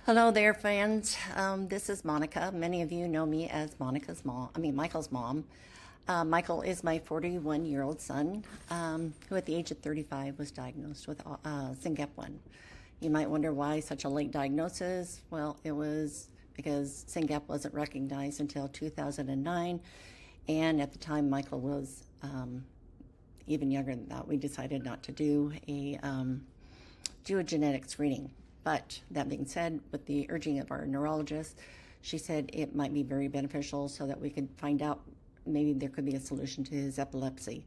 Hello there, friends. This is Monica. Many of you know me as Michael's mom. Michael is my 41-year-old son, who at the age of 35 was diagnosed with SYNGAP1. You might wonder why such a late diagnosis. Well, it was because SYNGAP wasn't recognized until 2009, and at the time Michael was even younger than that. We decided not to do a genetic screening. But that being said, with the urging of our neurologist, she said it might be very beneficial so that we could find out maybe there could be a solution to his epilepsy.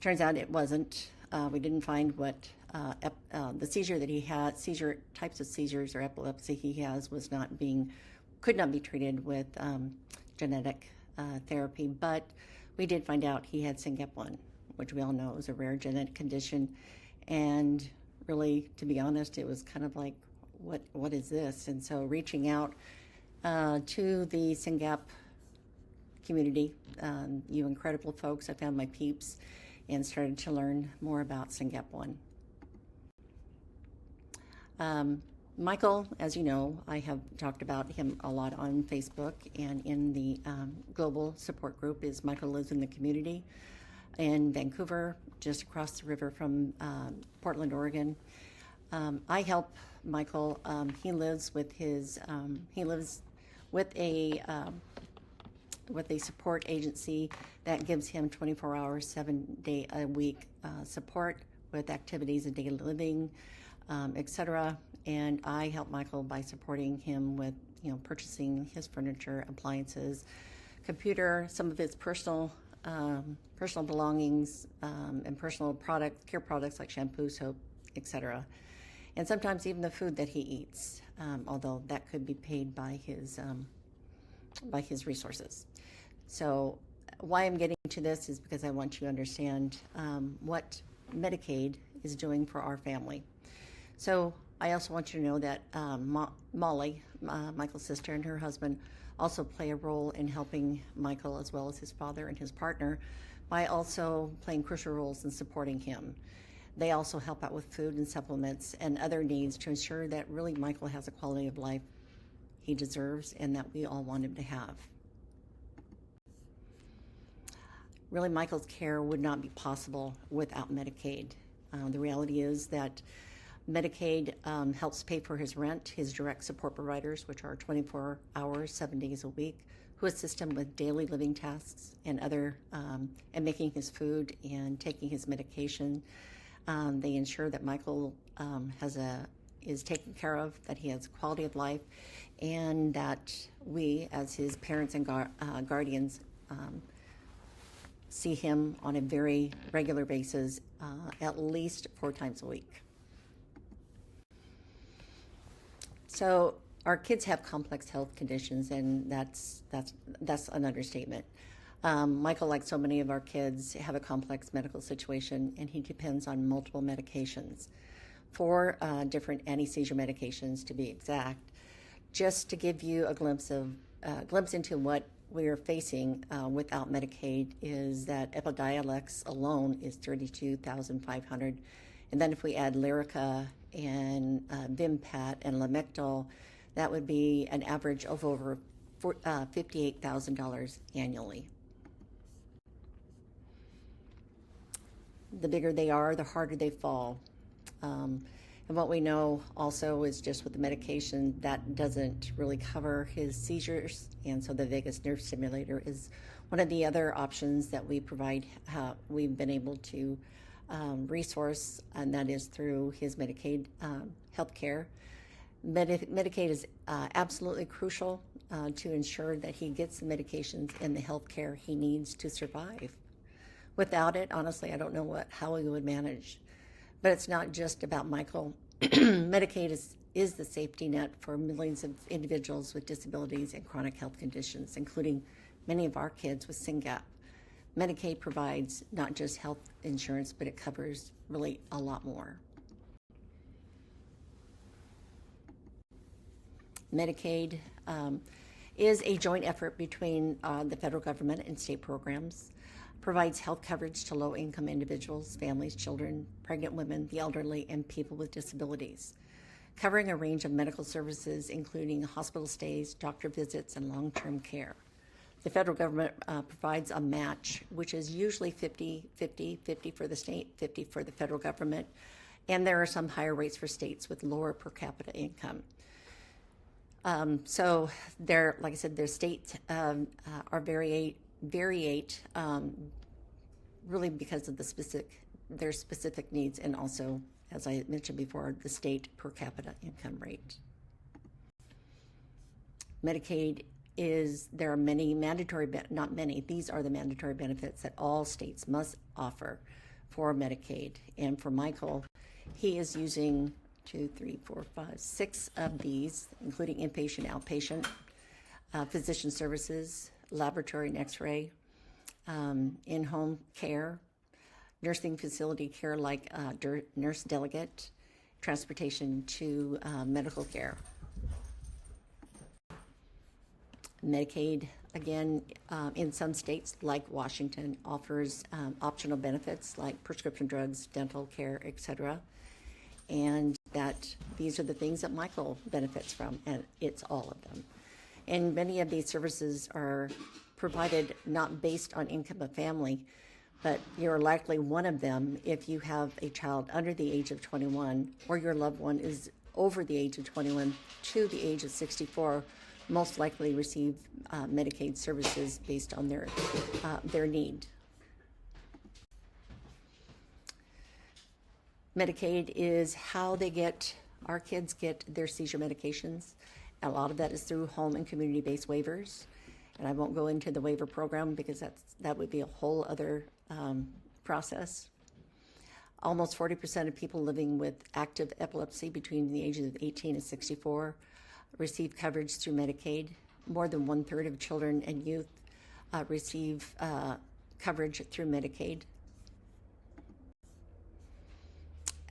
Turns out it wasn't. We didn't find what the seizure that he had, types of seizures or epilepsy he has could not be treated with genetic therapy. But we did find out he had SYNGAP1, which we all know is a rare genetic condition. And really, to be honest, it was kind of like, what is this? And so reaching out to the SYNGAP community, you incredible folks, I found my peeps and started to learn more about SYNGAP1. Michael, as you know, I have talked about him a lot on Facebook, and in the global support group is Michael Lives in the Community in Vancouver, just across the river from Portland, Oregon. I help Michael. He lives with a support agency that gives him 24 hours, 7-day a week support with activities of daily living, etc. And I help Michael by supporting him with, purchasing his furniture, appliances, computer, some of his personal belongings, and personal care products like shampoo, soap, etc. And sometimes even the food that he eats, although that could be paid by his resources. So why I'm getting to this is because I want you to understand what Medicaid is doing for our family. So I also want you to know that Molly, Michael's sister, and her husband also play a role in helping Michael, as well as his father and his partner, by also playing crucial roles in supporting him. They also help out with food and supplements and other needs to ensure that really Michael has a quality of life he deserves and that we all want him to have. Really, Michael's care would not be possible without Medicaid. The reality is that Medicaid helps pay for his rent, his direct support providers, which are 24 hours, 7 days a week, who assist him with daily living tasks and and making his food and taking his medication. They ensure that Michael is taken care of, that he has quality of life, and that we, as his parents and guardians, see him on a very regular basis, at least 4 times a week. So our kids have complex health conditions, and that's an understatement. Michael, like so many of our kids, have a complex medical situation, and he depends on multiple medications, 4 different anti-seizure medications to be exact. Just to give you a glimpse into what we're facing without Medicaid is that Epidiolex alone is $32,500, and then if we add Lyrica and Vimpat and Lamictal, that would be an average of over $58,000 annually. The bigger they are, the harder they fall. And what we know also is just with the medication, that doesn't really cover his seizures, and so the vagus nerve stimulator is one of the other options that we provide. We've been able to resource, and that is through his Medicaid health care. Medicaid is absolutely crucial to ensure that he gets the medications and the health care he needs to survive. Without it, honestly, I don't know how we would manage. But it's not just about Michael. Medicaid is the safety net for millions of individuals with disabilities and chronic health conditions, including many of our kids with SYNGAP. Medicaid provides not just health insurance, but it covers really a lot more. Medicaid is a joint effort between the federal government and state programs, provides health coverage to low-income individuals, families, children, pregnant women, the elderly, and people with disabilities. covering a range of medical services, including hospital stays, doctor visits, and long-term care. The federal government provides a match, which is usually 50 for the state, 50 for the federal government, and there are some higher rates for states with lower per capita income. So there, like I said, their states are variate really because of their specific needs, and also, as I mentioned before, the state per capita income rate. Medicaid there are many mandatory, not many, these are the mandatory benefits that all states must offer for Medicaid. And for Michael, he is using 6 of these, including inpatient, outpatient, physician services, laboratory and x-ray, in-home care, nursing facility care like nurse delegate, transportation to medical care. Medicaid, again, in some states like Washington, offers optional benefits like prescription drugs, dental care, etc. And these are the things that Michael benefits from, and it's all of them. And many of these services are provided not based on income of family, but you're likely one of them if you have a child under the age of 21, or your loved one is over the age of 21 to the age of 64, most likely receive Medicaid services based on their need. Medicaid is how our kids get their seizure medications. A lot of that is through home and community-based waivers. And I won't go into the waiver program because that would be a whole other process. Almost 40% of people living with active epilepsy between the ages of 18 and 64 receive coverage through Medicaid. More than 1/3 of children and youth receive coverage through Medicaid.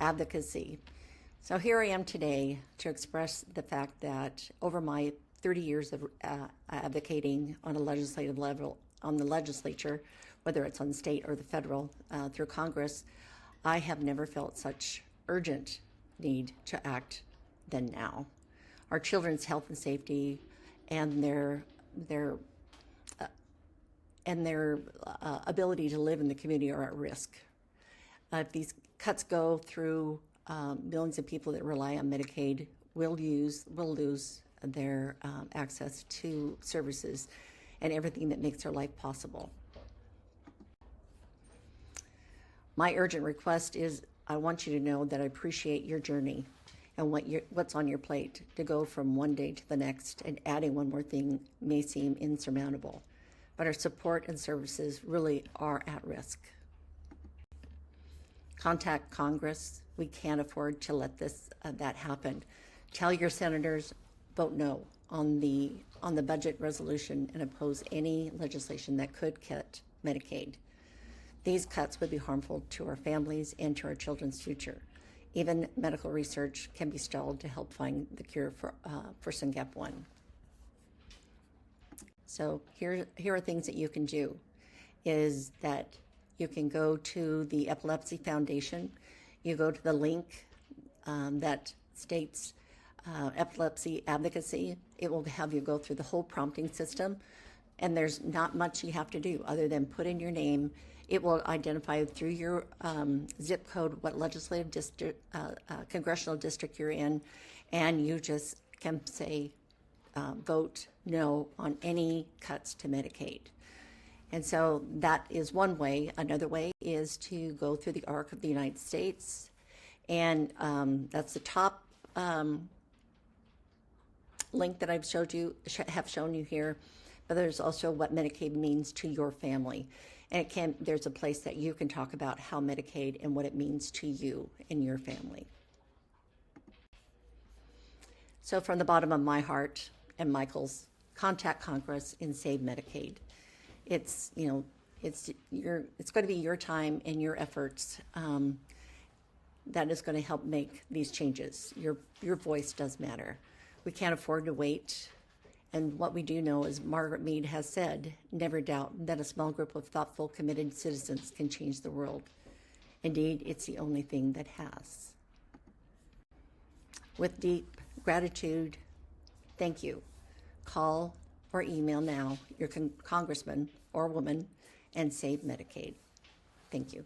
Advocacy. So here I am today to express the fact that over my 30 years of advocating on a legislative level, on the legislature, whether it's on state or the federal, through Congress, I have never felt such urgent need to act than now. Our children's health and safety and their ability to live in the community are at risk. If these cuts go through, millions of people that rely on Medicaid will lose their access to services and everything that makes their life possible. My urgent request is I want you to know that I appreciate your journey and what's on your plate. To go from one day to the next and adding one more thing may seem insurmountable, but our support and services really are at risk. Contact Congress. We can't afford to let that happen. Tell your senators, vote no on the budget resolution and oppose any legislation that could cut Medicaid. These cuts would be harmful to our families and to our children's future. Even medical research can be stalled to help find the cure for SYNGAP1. So here are things that you can do, is that you can go to the Epilepsy Foundation. You go to the link that states epilepsy advocacy. It will have you go through the whole prompting system, and there's not much you have to do other than put in your name. It will identify through your zip code what legislative district, congressional district you're in, and you just can say vote no on any cuts to Medicaid. And so that is one way. Another way is to go through the ARC of the United States, and that's the top link that have shown you here. But there's also what Medicaid means to your family, and there's a place that you can talk about how Medicaid and what it means to you and your family. So from the bottom of my heart and Michael's, contact Congress and SAVE Medicaid. It's going to be your time and your efforts that is going to help make these changes. Your voice does matter. We can't afford to wait. And what we do know, as Margaret Mead has said, never doubt that a small group of thoughtful, committed citizens can change the world. Indeed, it's the only thing that has. With deep gratitude, thank you. Call or email now your congressman or woman and save Medicaid. Thank you.